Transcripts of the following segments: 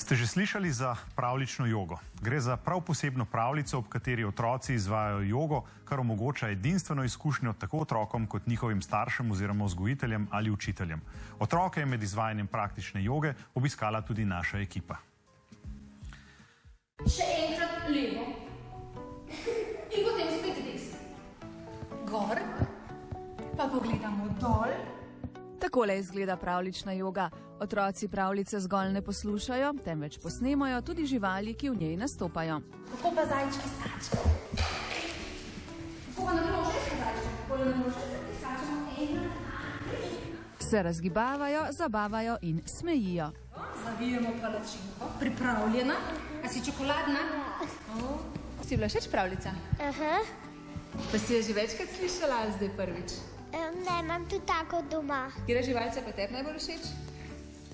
Ste že slišali za pravljično jogo? Gre za prav posebno pravljico, ob kateri otroci izvajajo jogo, kar omogoča edinstveno izkušnjo tako otrokom kot njihovim staršem oziroma vzgojiteljem ali učiteljem. Otroke je med izvajanjem praktične joge obiskala tudi naša ekipa. Še enkrat levo in potem spet desno. Gor, pa pogledamo dol. Takole izgleda pravljična joga. Otroci pravljice zgolj ne poslušajo, temveč posnemajo tudi živali, ki v njej nastopajo. Kako pa zajčki skačejo? Kako pa na množice zajčki? Kako na množice skačemo? Se razgibavajo, zabavajo in smejijo. Zavijemo palačinko, pripravljena. A si čokoladna? Si bila všeč pravljica? Aha. Pa si je že večkrat slišala, ali zdaj prvič? Ne, imam tudi tako doma. Katera živalca pa tebi najbolj všeč?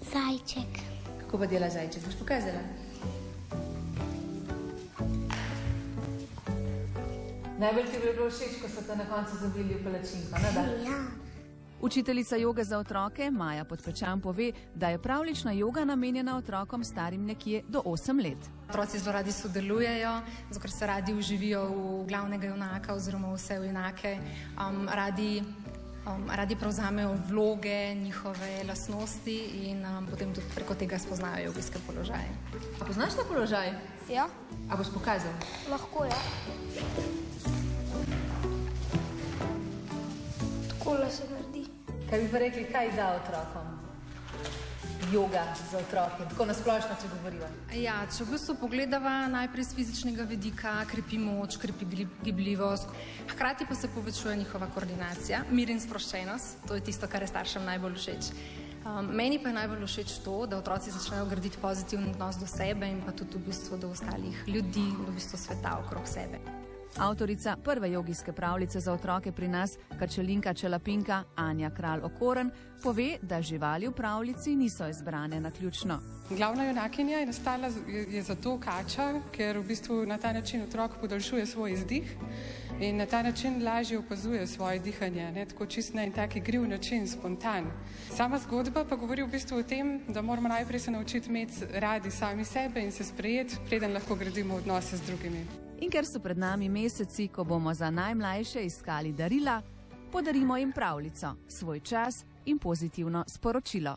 Zajček. Kako pa dela zajček? Boš pokazala? Najbolj ti je bilo všeč, ko so te na koncu zavili v palačinko, ne da? Ja. Učiteljica joge za otroke Maja Podpečan pove, da je pravljična joga namenjena otrokom starim nekje do 8 let. Otroci zelo radi sodelujejo, zato ker se radi vživijo v glavnega junaka oziroma vse junake, radi prevzamejo vloge, njihove lastnosti in potem tudi preko tega spoznajo jogijske položaje. A poznaš ta položaj? Ja. A boš pokazal? Lahko, ja. Takole se naredi. Kaj bi pa rekli, kaj da otrokom? Joga za otroke, tako nasplošno, če govorijo. Ja, če v bistvu pogledava najprej z fizičnega vidika, krepi moč, krepi gibljivost, hkrati pa se povečuje njihova koordinacija, mir in sproščenost, to je tisto, kar je staršem najbolj všeč. Meni pa je najbolj všeč to, da otroci začnejo graditi pozitivni odnos do sebe in pa tudi v bistvu do ostalih ljudi, do bistvu sveta okrog sebe. Avtorica prve jogijske pravljice za otroke pri nas, Kačelinka Čelapinka Anja Kralj Okoren, pove, da živali v pravljici niso izbrane naključno. Glavna junakinja je nastala je zato kača, ker v bistvu na ta način otrok podaljšuje svoj izdih in na ta način lažje opazuje svoje dihanje, ne, tako čist na en tak igriv način, spontan. Sama zgodba pa govori v bistvu o tem, da moramo najprej se naučiti imeti radi sami sebe in se sprejeti, preden lahko gradimo odnose z drugimi. In ker so pred nami meseci, ko bomo za najmlajše iskali darila, podarimo jim pravljico, svoj čas in pozitivno sporočilo.